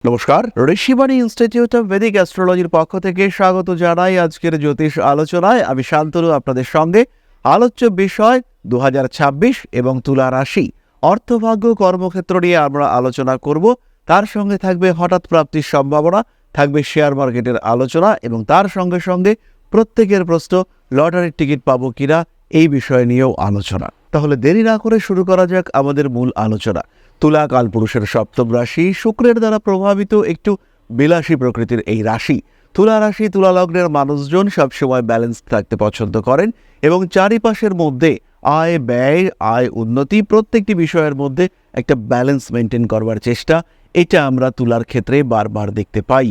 নমস্কার, Rishibani institute of Vedic অ্যাস্ট্রোলজির পক্ষ থেকে স্বাগত জানাই আজকের জ্যোতিষ আলোচনায়। আমি শান্তনু আপনাদের সঙ্গে। আলোচ্য বিষয় 2026 এবং তুলা রাশি অর্থভাগ্য কর্মক্ষেত্র নিয়ে আমরা আলোচনা করব। তার সঙ্গে থাকবে হঠাৎ প্রাপ্তির সম্ভাবনা, থাকবে শেয়ার মার্কেটের আলোচনা এবং তার সঙ্গে সঙ্গে প্রত্যেকের প্রশ্ন লটারির টিকিট পাবো কিনা এই বিষয় নিয়েও আলোচনা। তাহলে দেরি না করে শুরু করা যাক আমাদের মূল আলোচনা। তুলা কালপুরুষের সপ্তম রাশি, শুক্রের দ্বারা প্রভাবিত একটু বিলাসী প্রকৃতির এই রাশি। তুলা রাশি, তুলা লগ্নের মানুষজন সবসময় ব্যালেন্স থাকতে পছন্দ করেন এবং চারিপাশের মধ্যে আয় ব্যয়, আয় উন্নতি প্রত্যেকটি বিষয়ের মধ্যে একটা ব্যালেন্স মেনটেন করবার চেষ্টা, এটা আমরা তুলার ক্ষেত্রে বারবার দেখতে পাই।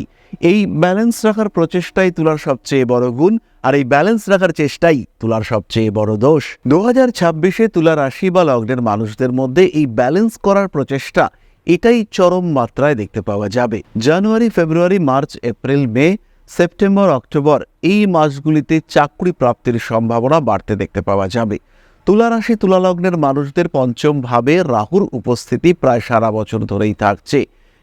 এই ব্যালেন্স রাখার প্রচেষ্টাই তুলার সবচেয়ে বড় গুণ, আর এই ব্যালেন্স রাখার চেষ্টাই তুলার সবচেয়ে বড় দোষ। 2026-এ তুলা রাশি বা লগ্নের মানুষদের মধ্যে এই ব্যালেন্স করার প্রচেষ্টা এটাই চরম মাত্রায় দেখতে পাওয়া যাবে। জানুয়ারি, ফেব্রুয়ারি, মার্চ, এপ্রিল, মে, সেপ্টেম্বর, অক্টোবর এই মাসগুলিতে চাকরি প্রাপ্তির সম্ভাবনা বাড়তে দেখতে পাওয়া যাবে। তুলা রাশি, তুলা লগ্নের মানুষদের পঞ্চম ভাবে রাহুর উপস্থিতি প্রায় সারা বছর ধরেই থাকছে।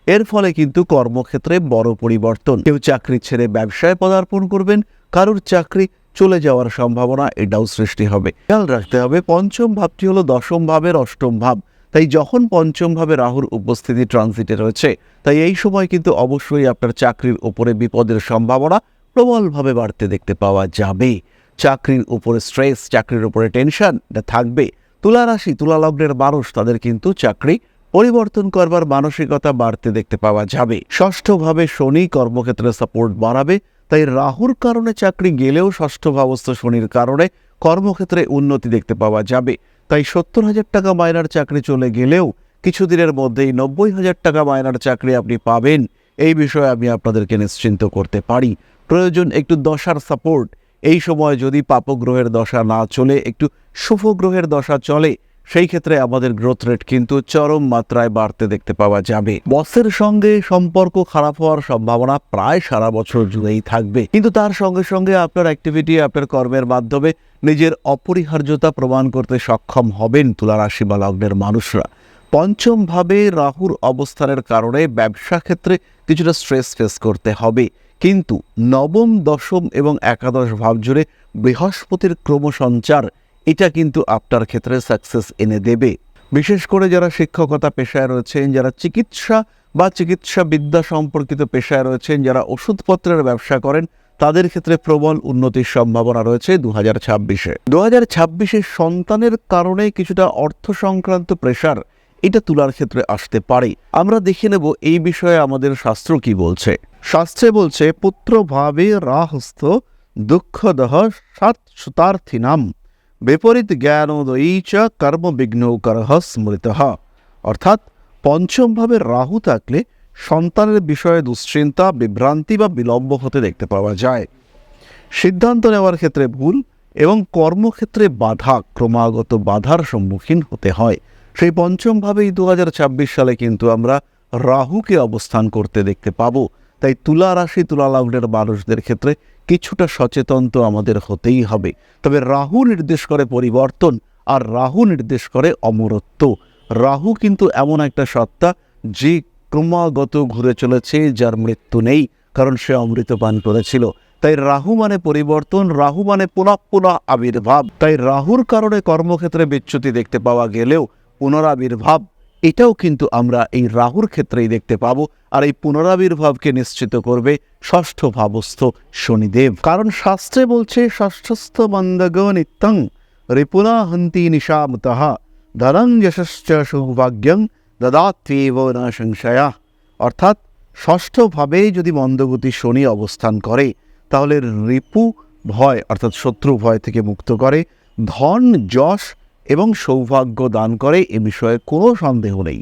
এর ফলে কিন্তু কর্মক্ষেত্রে বড় পরিবর্তন। কেউ চাকরি ছেড়ে ব্যবসায় পদার্পণ করবেন, কারুর চাকরি চলে যাওয়ার সম্ভাবনা এটাও সৃষ্টি হবে। খেয়াল রাখতে হবে, পঞ্চম ভাবটি হলো দশম ভাবের অষ্টম ভাব। তাই যখন পঞ্চম ভাবে রাহুর উপস্থিতি ট্রানজিটে রয়েছে, তাই এই সময় কিন্তু অবশ্যই আপনার চাকরির উপরে বিপদের সম্ভাবনা প্রবলভাবে বাড়তে দেখতে পাওয়া যাবে। চাকরির উপরে স্ট্রেস, চাকরির উপরে টেনশন এটা থাকবে। তুলা রাশি, তুলা লগ্নের মানুষ তাদের কিন্তু চাকরি পরিবর্তন করবার মানসিকতা বাড়তে দেখতে পাওয়া যাবে। ষষ্ঠভাবে শনি কর্মক্ষেত্রে সাপোর্ট বাড়াবে, তাই রাহুর কারণে চাকরি গেলেও ষষ্ঠ ভাবস্থ শনির কারণে কর্মক্ষেত্রে উন্নতি দেখতে পাওয়া যাবে। তাই 70,000 টাকা মাইনার চাকরি চলে গেলেও কিছুদিনের মধ্যেই 90,000 টাকা মাইনার চাকরি আপনি পাবেন, এই বিষয়ে আমি আপনাদেরকে নিশ্চিন্ত করতে পারি। প্রয়োজন একটু দশার সাপোর্ট। এই সময় যদি পাপগ্রহের দশা না চলে, একটু শুভ গ্রহের দশা চলে, সেই ক্ষেত্রে আমাদের গ্রোথ রেট কিন্তু চরম মাত্রায় বাড়তে দেখতে পাওয়া যাবে। বসের সঙ্গে সম্পর্ক খারাপ হওয়ার সম্ভাবনা প্রায় সারা বছর জুড়েই থাকবে, কিন্তু তার সঙ্গে সঙ্গে আপনার অ্যাক্টিভিটি, আপনার কর্মের মাধ্যমে নিজের অপরিহার্যতা প্রমাণ করতে সক্ষম হবেন তুলা রাশি বা লগ্নের মানুষরা। পঞ্চম ভাবে রাহুর অবস্থানের কারণে ব্যবসা ক্ষেত্রে কিছুটা স্ট্রেস ফেস করতে হবে, কিন্তু নবম, দশম এবং একাদশ ভাব জুড়ে বৃহস্পতির ক্রমসঞ্চার এটা কিন্তু আপনার ক্ষেত্রে সাকসেস এনে দেবে। বিশেষ করে যারা শিক্ষকতা পেশায় রয়েছেন, যারা চিকিৎসা বা চিকিৎসা বিদ্যা সম্পর্কিত পেশায় রয়েছেন, যারা ওষুধপত্রের ব্যবসা করেন, তাদের ক্ষেত্রে প্রবল উন্নতির সম্ভাবনা রয়েছে 2026-এ। 2026-এ সন্তানের কারণে কিছুটা অর্থ সংক্রান্ত প্রেশার এটা তুলার ক্ষেত্রে আসতে পারে। আমরা দেখে নেব এই বিষয়ে আমাদের শাস্ত্র কি বলছে। শাস্ত্রে বলছে, পুত্র ভাবে রাহস্থ দুঃখদহ সাত সুতার্থিনাম বিপরীত জ্ঞানোদয়ী চ কর্মবিঘ্নকরঃ স্মৃতঃ। অর্থাৎ পঞ্চমভাবে রাহু থাকলে সন্তানের বিষয়ে দুশ্চিন্তা, বিভ্রান্তি বা বিলম্ব হতে দেখতে পাওয়া যায়। সিদ্ধান্ত নেওয়ার ক্ষেত্রে ভুল এবং কর্মক্ষেত্রে বাধা, ক্রমাগত বাধার সম্মুখীন হতে হয়। সেই পঞ্চমভাবেই 2026 সালে কিন্তু আমরা রাহুকে অবস্থান করতে দেখতে পাবো। তাই তুলা রাশি, তুলা লগ্নের মানুষদের ক্ষেত্রে কিছুটা সচেতন তো আমাদের হতেই হবে। তবে রাহু নির্দেশ করে পরিবর্তন, আর রাহু নির্দেশ করে অমরত্ব। রাহু কিন্তু এমন একটা সত্তা যে ক্রমাগত ঘুরে চলেছে, যার মৃত্যু নেই, কারণ সে অমৃত পান করেছিল। তাই রাহু মানে পরিবর্তন, রাহু মানে পুনঃ আবির্ভাব। তাই রাহুর কারণে কর্মক্ষেত্রে বিচ্যুতি দেখতে পাওয়া গেলেও পুনরাবির্ভাব এটাও কিন্তু আমরা এই রাহুর ক্ষেত্রেই দেখতে পাবো। আর এই পুনরাবির্ভাবকে নিশ্চিত করবে ষষ্ঠ ভাবস্থ শনিদেব। কারণ শাস্ত্রে বলছে, ষষ্ঠস্থ মন্দগ নিত্যং রিপুনা হন্তি নিশামতঃ ধনং যশশ্চ সৌভাগ্যং দদাত্যেব না সংশয়া। অর্থাৎ ষষ্ঠভাবে যদি মন্দগতি শনি অবস্থান করে, তাহলে রিপু ভয় অর্থাৎ শত্রু ভয় থেকে মুক্ত করে, ধন, যশ এবং সৌভাগ্য দান করে, এ বিষয়ে কোনো সন্দেহ নেই।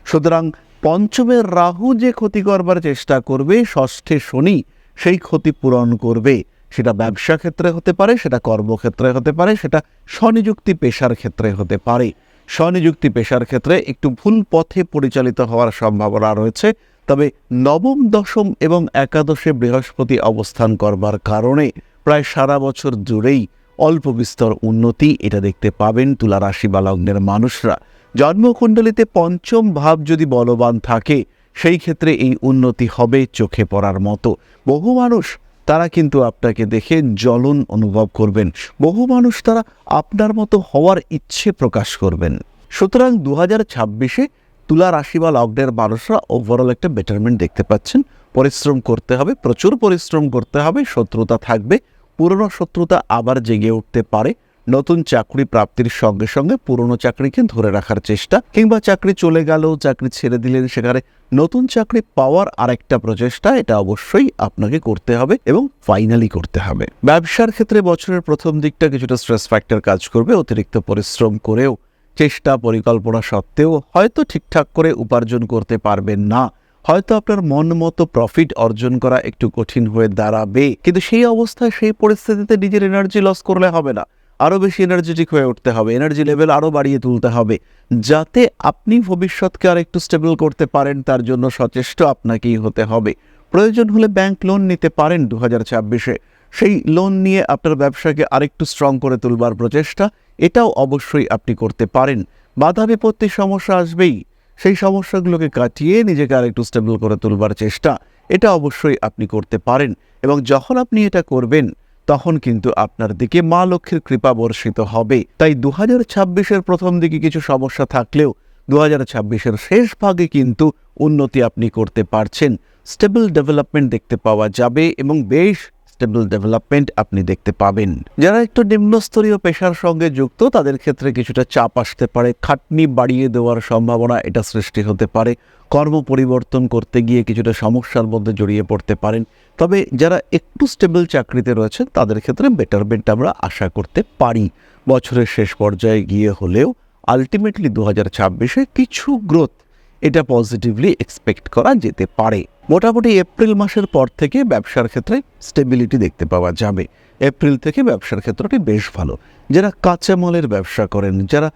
সুতরাং পঞ্চমের রাহু যে ক্ষতি করবার চেষ্টা করবে, ষষ্ঠে শনি সেই ক্ষতি পূরণ করবে। সেটা ব্যবসা ক্ষেত্রে হতে পারে, সেটা কর্মক্ষেত্রে হতে পারে, সেটা স্বনিযুক্তি পেশার ক্ষেত্রে হতে পারে। স্বনিযুক্তি পেশার ক্ষেত্রে একটু ভুল পথে পরিচালিত হওয়ার সম্ভাবনা রয়েছে। তবে নবম, দশম এবং একাদশে বৃহস্পতি অবস্থান করবার কারণে প্রায় সারা বছর জুড়েই অল্প বিস্তর উন্নতি এটা দেখতে পাবেন তুলা রাশি বা লগ্নের মানুষরা। জন্মকুণ্ডলিতে পঞ্চম ভাব যদি বলবান থাকে, সেই ক্ষেত্রে এই উন্নতি হবে চোখে পড়ার মতো। বহু মানুষ তারা কিন্তু আপনাকে দেখে জ্বলন অনুভব করবেন, বহু মানুষ তারা আপনার মতো হওয়ার ইচ্ছে প্রকাশ করবেন। সুতরাং 2026-এ তুলা রাশি বা লগ্নের মানুষরা ওভারঅল একটা বেটারমেন্ট দেখতে পাচ্ছেন। পরিশ্রম করতে হবে, প্রচুর পরিশ্রম করতে হবে, শত্রুতা থাকবে, পুরনো শত্রুতা আবার জেগে উঠতে পারে। নতুন চাকরি প্রাপ্তির সঙ্গে সঙ্গে পুরনো চাকরিকে ধরে রাখার চেষ্টা, কিংবা চাকরি চলে গেলেও চাকরি ছেড়ে দিলেন, সেখানে নতুন চাকরি পাওয়ার আরেকটা প্রচেষ্টা, এটা অবশ্যই আপনাকে করতে হবে এবং ফাইনালি করতে হবে। ব্যবসার ক্ষেত্রে বছরের প্রথম দিকটা কিছুটা স্ট্রেস ফ্যাক্টর কাজ করবে। অতিরিক্ত পরিশ্রম করেও, চেষ্টা পরিকল্পনা সত্ত্বেও হয়তো ঠিকঠাক করে উপার্জন করতে পারবেন না, হয়তো আপনার মন মতো প্রফিট অর্জন করা একটু কঠিন হয়ে দাঁড়াবে। কিন্তু সেই অবস্থায়, সেই পরিস্থিতিতে নিজের এনার্জি লস করলে হবে না, আরও বেশি এনার্জেটিক হয়ে উঠতে হবে, এনার্জি লেভেল আরও বাড়িয়ে তুলতে হবে, যাতে আপনি ভবিষ্যৎকে আর একটু স্টেবল করতে পারেন। তার জন্য সচেষ্ট আপনাকেই হতে হবে। প্রয়োজন হলে ব্যাংক লোন নিতে পারেন 2026-এ। সেই লোন নিয়ে আপনার ব্যবসাকে আরেকটু স্ট্রং করে তুলবার প্রচেষ্টা, এটাও অবশ্যই আপনি করতে পারেন। বাধা বিপত্তির সমস্যা আসবেই, সেই সমস্যাগুলোকে কাটিয়ে নিজেকে আরেকটু স্টেবল করে তুলবার চেষ্টা, এটা অবশ্যই আপনি করতে পারেন। এবং যখন আপনি এটা করবেন, তখন কিন্তু আপনার দিকে মা লক্ষ্মীর কৃপা বর্ষিত হবে। তাই 2026-এর প্রথম দিকে কিছু সমস্যা থাকলেও 2026-এর শেষ ভাগে কিন্তু উন্নতি আপনি করতে পারছেন। স্টেবল ডেভেলপমেন্ট দেখতে পাওয়া যাবে এবং বেশ স্টেবল ডেভেলপমেন্ট আপনি দেখতে পাবেন। যারা একটু নিম্নস্তরীয় পেশার সঙ্গে যুক্ত, তাদের ক্ষেত্রে কিছুটা চাপ আসতে পারে, খাটনি বাড়িয়ে দেওয়ার সম্ভাবনা এটা সৃষ্টি হতে পারে, কর্ম পরিবর্তন করতে গিয়ে কিছুটা সমস্যার মধ্যে জড়িয়ে পড়তে পারেন। তবে যারা একটু স্টেবল চাকরিতে রয়েছেন, তাদের ক্ষেত্রে বেটারমেন্ট আমরা আশা করতে পারি। বছরের শেষ পর্যায়ে গিয়ে হলেও আলটিমেটলি 2026-এ কিছু গ্রোথ এটা পজিটিভলি এক্সপেক্ট করা যেতে পারে। মোটামুটি এপ্রিল মাসের পর থেকে ব্যবসার ক্ষেত্রে স্টেবিলিটি দেখতে পাওয়া যাবে। এপ্রিল থেকে ব্যবসার ক্ষেত্রটি বেশ ভালো। যারা কাঁচামালের ব্যবসা করেন, যারা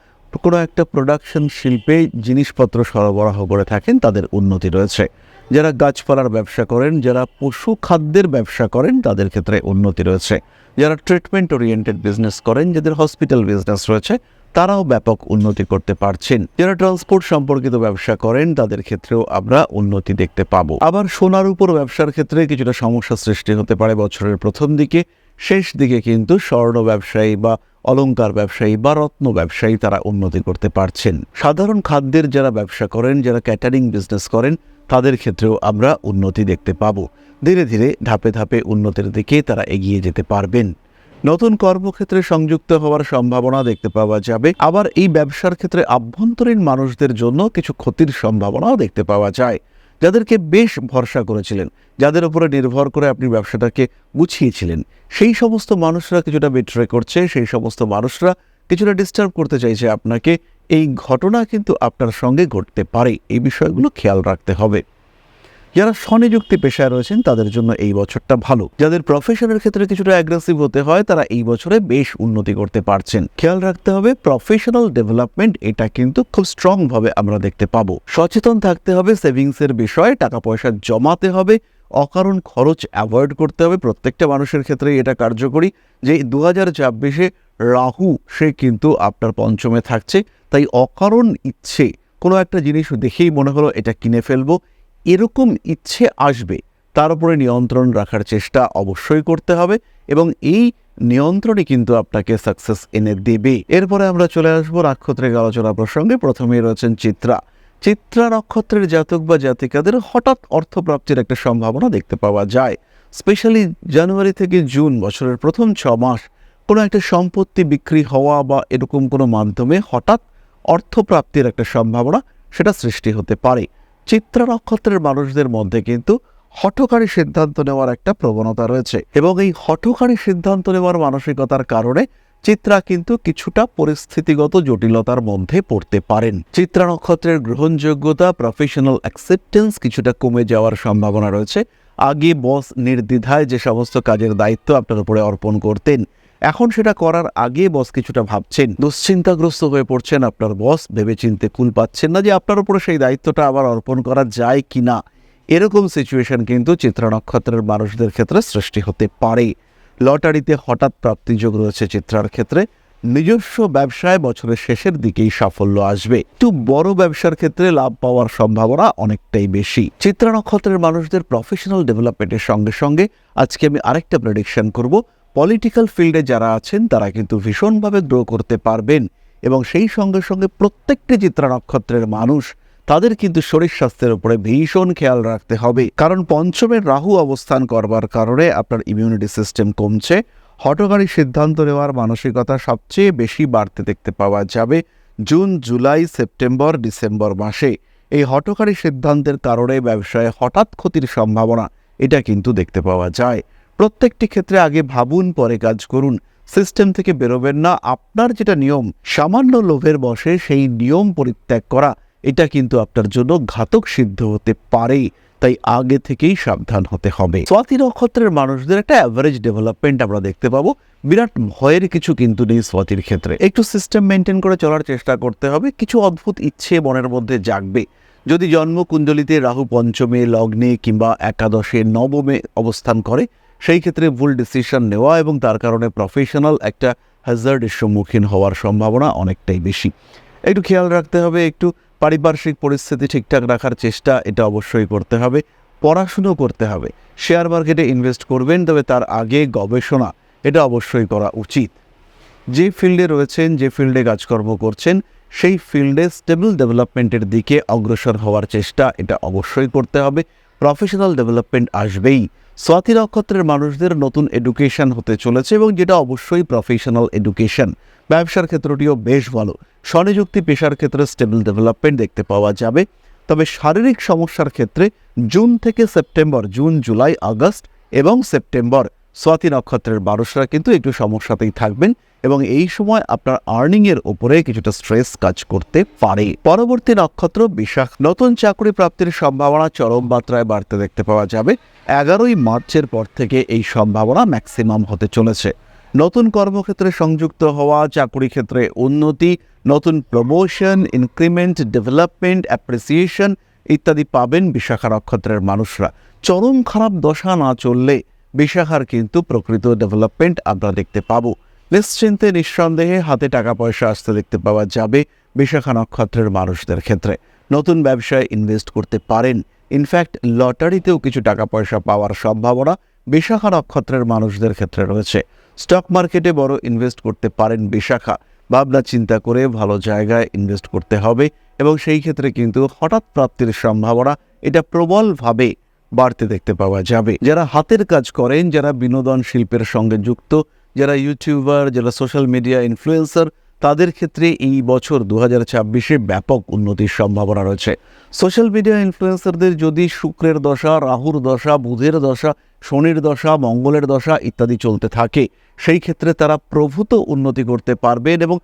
কোনো একটা প্রোডাকশন শিল্পে জিনিসপত্র সরবরাহ করে থাকেন, তাদের উন্নতি রয়েছে। যারা গাছপালার ব্যবসা করেন, যারা পশু খাদ্যের ব্যবসা করেন, তাদের ক্ষেত্রে উন্নতি রয়েছে। যারা ট্রিটমেন্ট ওরিয়েন্টেড বিজনেস করেন, যাদের হসপিটাল বিজনেস রয়েছে, তারাও ব্যাপক উন্নতি করতে পারছেন। যারা ট্রান্সপোর্ট সম্পর্কিত ব্যবসা করেন, তাদের ক্ষেত্রেও আমরা উন্নতি দেখতে পাবো। আবার সোনার উপর ব্যবসার ক্ষেত্রে কিছুটা সমস্যা সৃষ্টি হতে পারে বছরের প্রথম দিকে। শেষ দিকে কিন্তু স্বর্ণ ব্যবসায়ী বা অলংকার ব্যবসায়ী বা রত্ন ব্যবসায়ী তারা উন্নতি করতে পারছেন। সাধারণ খাদ্যের যারা ব্যবসা করেন, যারা ক্যাটারিং বিজনেস করেন, তাদের ক্ষেত্রেও আমরা উন্নতি দেখতে পাবো। ধীরে ধীরে ধাপে ধাপে উন্নতির দিকে তারা এগিয়ে যেতে পারবেন। নতুন কর্মক্ষেত্রে সংযুক্ত হওয়ার সম্ভাবনা দেখতে পাওয়া যাবে। আবার এই ব্যবসার ক্ষেত্রে আভ্যন্তরীণ মানুষদের জন্য কিছু ক্ষতির সম্ভাবনাও দেখতে পাওয়া যায়। যাদেরকে বেশ ভরসা করেছিলেন, যাদের উপরে নির্ভর করে আপনি ব্যবসাটাকে গুছিয়েছিলেন, সেই সমস্ত মানুষরা কিছুটা বিট্রে করছে, সেই সমস্ত মানুষরা কিছুটা ডিস্টার্ব করতে চাইছে আপনাকে। এই ঘটনা কিন্তু আপনার সঙ্গে ঘটতে পারে, এই বিষয়গুলো খেয়াল রাখতে হবে। যারা স্বনিযুক্তি পেশায় রয়েছেন, তাদের জন্য এই বছরটা ভালো। যাদের প্রফেশনের ক্ষেত্রে কিছুটা অ্যাগ্রেসিভ হতে হয়, তারা এই বছরে বেশ উন্নতি করতে পারছেন। খেয়াল রাখতে হবে প্রফেশনাল ডেভেলপমেন্ট, এটা কিন্তু খুব স্ট্রং ভাবে আমরা দেখতে পাবো। সচেতন থাকতে হবে সেভিংসের বিষয়ে, টাকা পয়সা জমাতে হবে, অকারণ খরচ অ্যাভয়েড করতে হবে। প্রত্যেকটা মানুষের ক্ষেত্রেই এটা কার্যকরী যে 2026-এ রাহু সে কিন্তু আপনার পঞ্চমে থাকছে। তাই অকারণ ইচ্ছে, কোনো একটা জিনিস দেখেই মনে হলো এটা কিনে ফেলবো, এরকম ইচ্ছে আসবে, তার উপরে নিয়ন্ত্রণ রাখার চেষ্টা অবশ্যই করতে হবে এবং এই নিয়ন্ত্রণই কিন্তু আপনাকে সাকসেস এনে দেবে। এরপরে আমরা চলে আসবো নক্ষত্রের আলোচনা প্রসঙ্গে। প্রথমেই রয়েছেন চিত্রা। চিত্রা নক্ষত্রের জাতক বা জাতিকাদের হঠাৎ অর্থপ্রাপ্তির একটা সম্ভাবনা দেখতে পাওয়া যায়। স্পেশালি জানুয়ারি থেকে জুন, বছরের প্রথম 6 মাস কোনো একটা সম্পত্তি বিক্রি হওয়া বা এরকম কোনো মাধ্যমে হঠাৎ অর্থপ্রাপ্তির একটা সম্ভাবনা সেটা সৃষ্টি হতে পারে। চিত্রা নক্ষত্রের মানুষদের মধ্যে কিন্তু হঠকারী সিদ্ধান্ত নেওয়ার একটা প্রবণতা রয়েছে এবং এই হঠকারী সিদ্ধান্ত নেওয়ার মানসিকতার কারণে চিত্রা কিন্তু কিছুটা পরিস্থিতিগত জটিলতার মধ্যে পড়তে পারেন। চিত্রা নক্ষত্রের গ্রহণযোগ্যতা, প্রফেশনাল অ্যাকসেপ্টেন্স কিছুটা কমে যাওয়ার সম্ভাবনা রয়েছে। আগে বস নির্দ্বিধায় যে সমস্ত কাজের দায়িত্ব আপনার উপরে অর্পণ করতেন, এখন সেটা করার আগে বস কিছুটা ভাবছেন, দুশ্চিন্তাগ্রস্ত হয়ে পড়ছেন আপনার বস, ভেবেচিন্তে কুল পাচ্ছেন না যে আপনার উপরে সেই দায়িত্বটা আবার অর্পণ করা যায় কিনা। এরকম সিচুয়েশন কিন্তু চিত্রা নক্ষত্রের মানুষদের ক্ষেত্রে সৃষ্টি হতে পারে। লটারিতে হঠাৎ প্রাপ্তিযোগ রয়েছে চিত্রার ক্ষেত্রে। নিজস্ব ব্যবসায় বছরের শেষের দিকেই সাফল্য আসবে। একটু বড় ব্যবসার ক্ষেত্রে লাভ পাওয়ার সম্ভাবনা অনেকটাই বেশি। চিত্রা নক্ষত্রের মানুষদের প্রফেশনাল ডেভেলপমেন্টের সঙ্গে সঙ্গে আজকে আমি আরেকটা প্রেডিকশন করব। পলিটিক্যাল ফিল্ডে যারা আছেন তারা কিন্তু ভীষণভাবে গ্রো করতে পারবেন এবং সেই সঙ্গে সঙ্গে প্রত্যেকটি চিত্রা নক্ষত্রের মানুষ তাদের কিন্তু শরীর স্বাস্থ্যের উপরে ভীষণ খেয়াল রাখতে হবে, কারণ পঞ্চমের রাহু অবস্থান করবার কারণে আপনার ইমিউনিটি সিস্টেম কমছে। হঠকারী সিদ্ধান্ত নেওয়ার মানসিকতা সবচেয়ে বেশি বাড়তে দেখতে পাওয়া যাবে জুন, জুলাই, সেপ্টেম্বর, ডিসেম্বর মাসে। এই হঠকারী সিদ্ধান্তের কারণে ব্যবসায় হঠাৎ ক্ষতির সম্ভাবনা এটা কিন্তু দেখতে পাওয়া যায়। প্রত্যেকটি ক্ষেত্রে আগে ভাবুন, পরে কাজ করুন। সিস্টেম থেকে বেরোবেন না। আপনার যেটা নিয়ম, সামান্য লোভের বশে সেই নিয়ম পরিত্যাগ করা এটা কিন্তু আপনার জন্য ঘাতক সিদ্ধ হতে পারে, তাই আগে থেকেই সাবধান হতে হবে। স্বাতি নক্ষত্রের মানুষদের একটা অ্যাভারেজ ডেভেলপমেন্ট আমরা দেখতে পাবো। বিরাট ভয়ের কিছু কিন্তু নেই স্বাতির ক্ষেত্রে। একটু সিস্টেম মেনটেন করে চলার চেষ্টা করতে হবে। কিছু অদ্ভুত ইচ্ছে মনের মধ্যে জাগবে। যদি জন্মকুণ্ডলিতে রাহু পঞ্চমে, লগ্নে কিংবা একাদশে, নবমে অবস্থান করে, সেই ক্ষেত্রে ভুল ডিসিশন নেওয়া এবং তার কারণে প্রফেশনাল একটা হ্যাজার্ডের সম্মুখীন হওয়ার সম্ভাবনা অনেকটাই বেশি। একটু খেয়াল রাখতে হবে। একটু পারিপার্শ্বিক পরিস্থিতি ঠিকঠাক রাখার চেষ্টা এটা অবশ্যই করতে হবে। পড়াশুনো করতে হবে। শেয়ার মার্কেটে ইনভেস্ট করবেন, তবে তার আগে গবেষণা এটা অবশ্যই করা উচিত। যে ফিল্ডে রয়েছেন, যে ফিল্ডে কাজকর্ম করছেন, সেই ফিল্ডে স্টেবল ডেভেলপমেন্টের দিকে অগ্রসর হওয়ার চেষ্টা এটা অবশ্যই করতে হবে। প্রফেশনাল ডেভেলপমেন্ট আসবেই। স্বাতি নক্ষত্রের মানুষদের নতুন এডুকেশন হতে চলেছে এবং যেটা অবশ্যই প্রফেশনাল এডুকেশন। ব্যবসার ক্ষেত্রটিও বেশ ভালো। স্বনিযুক্তি পেশার ক্ষেত্রে স্টেবল ডেভেলপমেন্ট দেখতে পাওয়া যাবে। তবে শারীরিক সমস্যার ক্ষেত্রে জুন থেকে সেপ্টেম্বর, জুন, জুলাই, আগস্ট এবং সেপ্টেম্বর স্বাতি নক্ষত্রের মানুষরা কিন্তু একটু সমস্যাতেই থাকবেন এবং এই সময় আপনার আর্নিংয়ের ওপরে কিছুটা স্ট্রেস কাজ করতে পারে। পরবর্তী নক্ষত্র বিশাখ। নতুন চাকরি প্রাপ্তির সম্ভাবনা চরম মাত্রায় বাড়তে দেখতে পাওয়া যাবে। 11ই মার্চের পর থেকে এই সম্ভাবনা ম্যাক্সিমাম হতে চলেছে। নতুন কর্মক্ষেত্রে সংযুক্ত হওয়া, চাকরি ক্ষেত্রে উন্নতি, নতুন প্রমোশন, ইনক্রিমেন্ট, ডেভেলপমেন্ট, অ্যাপ্রিসিয়েশন ইত্যাদি পাবেন বিশাখা নক্ষত্রের মানুষরা। চরম খারাপ দশা না চললে বিশাখার কিন্তু প্রকৃত ডেভেলপমেন্ট আমরা দেখতে পাবো। নিশ্চিন্তে নিঃসন্দেহে হাতে টাকা পয়সা আসতে দেখতে পাওয়া যাবে বিশাখা নক্ষত্রের মানুষদের ক্ষেত্রে। নতুন ব্যবসায় ইনভেস্ট করতে পারেন। ইনফ্যাক্ট লটারিতেও কিছু টাকা পয়সা পাওয়ার সম্ভাবনা বিশাখা নক্ষত্রের মানুষদের ক্ষেত্রে রয়েছে। স্টক মার্কেটে বড় ইনভেস্ট করতে পারেন বিশাখা। ভাবনা চিন্তা করে ভালো জায়গায় ইনভেস্ট করতে হবে এবং সেই ক্ষেত্রে কিন্তু হঠাৎ প্রাপ্তির সম্ভাবনা এটা প্রবলভাবে বাড়তে দেখতে পাওয়া যাবে। যারা হাতের কাজ করেন, যারা বিনোদন শিল্পের সঙ্গে যুক্ত, যারা ইউটিউবার, যারা সোশ্যাল মিডিয়া ইনফ্লুয়েন্সার, তাদের ক্ষেত্রে এই বছর 2026-এ ব্যাপক উন্নতির সম্ভাবনা রয়েছে। সোশ্যাল মিডিয়া ইনফ্লুয়েন্সারদের যদি শুক্রের দশা, রাহুর দশা, বুধের দশা, শনির দশা, মঙ্গলের দশা ইত্যাদি চলতে থাকে, সেই ক্ষেত্রে তারা প্রভূত উন্নতি করতে পারবেন এবং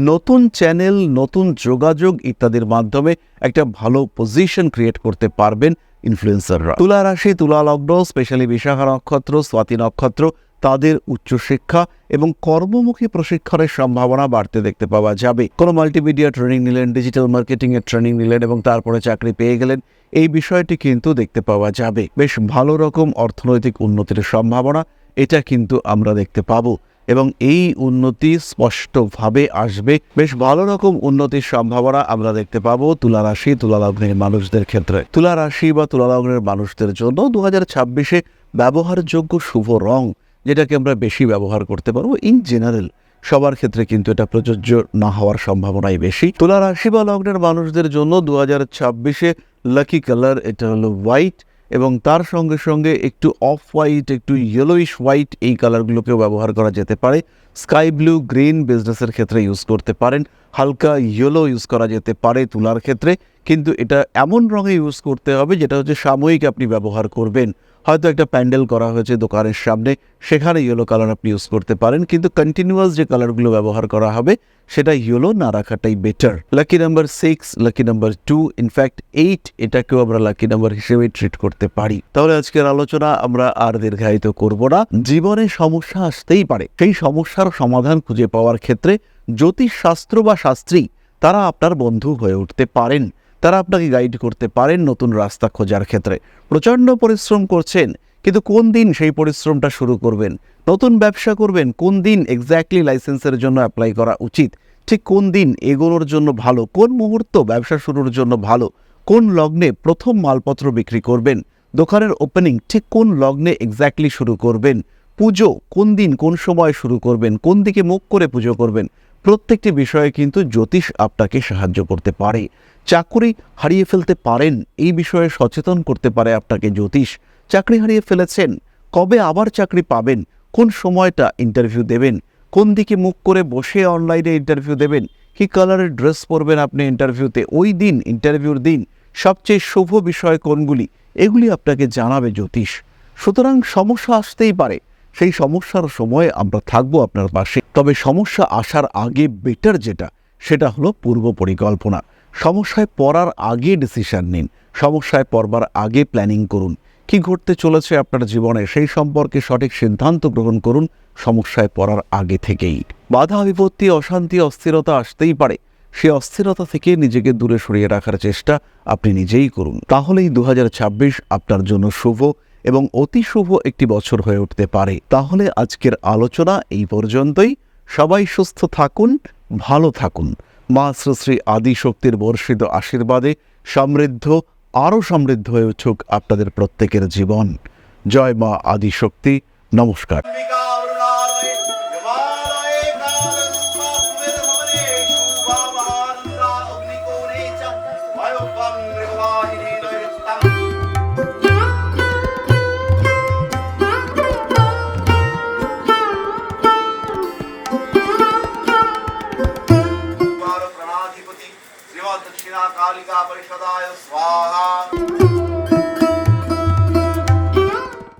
নতুন চ্যানেল, নতুন যোগাযোগ ইত্যাদির মাধ্যমে একটা ভালো পজিশন ক্রিয়েট করতে পারবেন ইনফ্লুয়েন্সাররা। তুলা রাশি, তুলা লগ্ন, স্পেশালি বিশাখা নক্ষত্র, স্বাতি নক্ষত্র, তাদের উচ্চশিক্ষা এবং কর্মমুখী প্রশিক্ষণের সম্ভাবনা বাড়তে দেখতে পাওয়া যাবে। কোনো মাল্টিমিডিয়া ট্রেনিং নিলেন, ডিজিটাল মার্কেটিংয়ের ট্রেনিং নিলেন এবং তারপরে চাকরি পেয়ে গেলেন, এই বিষয়টি কিন্তু দেখতে পাওয়া যাবে। বেশ ভালো রকম অর্থনৈতিক উন্নতির সম্ভাবনা এটা কিন্তু আমরা দেখতে পাবো এবং এই উন্নতি স্পষ্টভাবে আসবে। বেশ ভালো রকম উন্নতির সম্ভাবনা আমরা দেখতে পাবো তুলা রাশি, তুলা লগ্নের মানুষদের ক্ষেত্রে। তুলা রাশি বা তুলা লগ্নের মানুষদের জন্য 2026-এ ব্যবহারযোগ্য শুভ রং, যেটাকে আমরা বেশি ব্যবহার করতে পারবো, ইন জেনারেল সবার ক্ষেত্রে কিন্তু এটা প্রযোজ্য না হওয়ার সম্ভাবনাই বেশি। তুলা রাশি বা লগ্নের মানুষদের জন্য 2026-এ লাকি কালার এটা হলো হোয়াইট এবং তার সঙ্গে সঙ্গে একটু অফ হোয়াইট, একটু ইয়েলোইশ হোয়াইট, এই কালারগুলোকেও ব্যবহার করা যেতে পারে। স্কাই ব্লু, গ্রিন বিজনেসের ক্ষেত্রে ইউজ করতে পারেন। হালকা ইয়েলো ইউজ করা যেতে পারে তুলার ক্ষেত্রে, কিন্তু এটা এমন রঙে ইউজ করতে হবে যেটা হচ্ছে সাময়িক আপনি ব্যবহার করবেন। হয়তো একটা প্যান্ডেল করা হয়েছে দোকানের সামনে, সেখানে ইয়েলো কালার আপনি ইউজ করতে পারেন, কিন্তু কন্টিনিউয়াস যে কালারগুলো ব্যবহার করা হবে সেটা ইয়েলো না রাখাটাই better. Lucky number 6, lucky number 2, ইনফ্যাক্ট 8 এটাকেও আমরা লাকি নাম্বার হিসেবে ট্রিট করতে পারি। তাহলে আজকের আলোচনা আমরা আর দীর্ঘায়িত করব না। জীবনে সমস্যা আসতেই পারে, সেই সমস্যার সমাধান খুঁজে পাওয়ার ক্ষেত্রে জ্যোতিষশাস্ত্র বা শাস্ত্রী তারা আপনার বন্ধু হয়ে উঠতে পারেন। তারা আপনাকে গাইড করতে পারেন নতুন রাস্তা খোঁজার ক্ষেত্রে। প্রচণ্ড পরিশ্রম করছেন, কিন্তু কোন দিন সেই পরিশ্রমটা শুরু করবেন, নতুন ব্যবসা করবেন, কোন দিন এক্স্যাক্টলি লাইসেন্সের জন্য অ্যাপ্লাই করা উচিত, ঠিক কোন দিন এগোনোর জন্য ভালো, কোন মুহূর্ত ব্যবসা শুরুর জন্য ভালো, কোন লগ্নে প্রথম মালপত্র বিক্রি করবেন, দোকানের ওপেনিং ঠিক কোন লগ্নে এক্স্যাক্টলি শুরু করবেন, পুজো কোন দিন কোন সময় শুরু করবেন, কোন দিকে মুখ করে পুজো করবেন, প্রত্যেকটি বিষয়ে কিন্তু জ্যোতিষ আপনাকে সাহায্য করতে পারে। চাকরি হারিয়ে ফেলতে পারেন, এই বিষয়ে সচেতন করতে পারে আপনাকে জ্যোতিষ। চাকরি হারিয়ে ফেলেছেন, কবে আবার চাকরি পাবেন, কোন সময়টা ইন্টারভিউ দেবেন, কোন দিকে মুখ করে বসে অনলাইনে ইন্টারভিউ দেবেন, কি কালারের ড্রেস পরবেন আপনি ইন্টারভিউতে, ওই দিন ইন্টারভিউর দিন সবচেয়ে শুভ বিষয় কোনগুলি, এগুলি আপনাকে জানাবে জ্যোতিষ। সুতরাং সমস্যা আসতেই পারে, সেই সমস্যার সময়ে আমরা থাকবো আপনার পাশে। তবে সমস্যা আসার আগে বেটার যেটা, সেটা হলো পূর্ব পরিকল্পনা। সমস্যায় পড়ার আগে ডিসিশন নিন, সমস্যায় পড়বার আগে প্ল্যানিং করুন, কি ঘটতে চলেছে আপনার জীবনে সেই সম্পর্কে সঠিক সিদ্ধান্ত গ্রহণ করুন সমস্যায় পড়ার আগে থেকেই। বাধা বিপত্তি অশান্তি অস্থিরতা আসতেই পারে, সে অস্থিরতা থেকে নিজেকে দূরে সরিয়ে রাখার চেষ্টা আপনি নিজেই করুন, তাহলেই 2026 আপনার জন্য শুভ এবং অতি শুভ একটি বছর হয়ে উঠতে পারে। তাহলে আজকের আলোচনা এই পর্যন্তই। সবাই সুস্থ থাকুন, ভালো থাকুন। মা শ্রী শ্রী আদিশক্তির বর্ষিত আশীর্বাদে সমৃদ্ধ, আরও সমৃদ্ধ হয়ে উঠুক আপনাদের প্রত্যেকের জীবন। জয় মা আদিশক্তি। নমস্কার। दक्षिणा कालिका परिषदाय स्वाहा।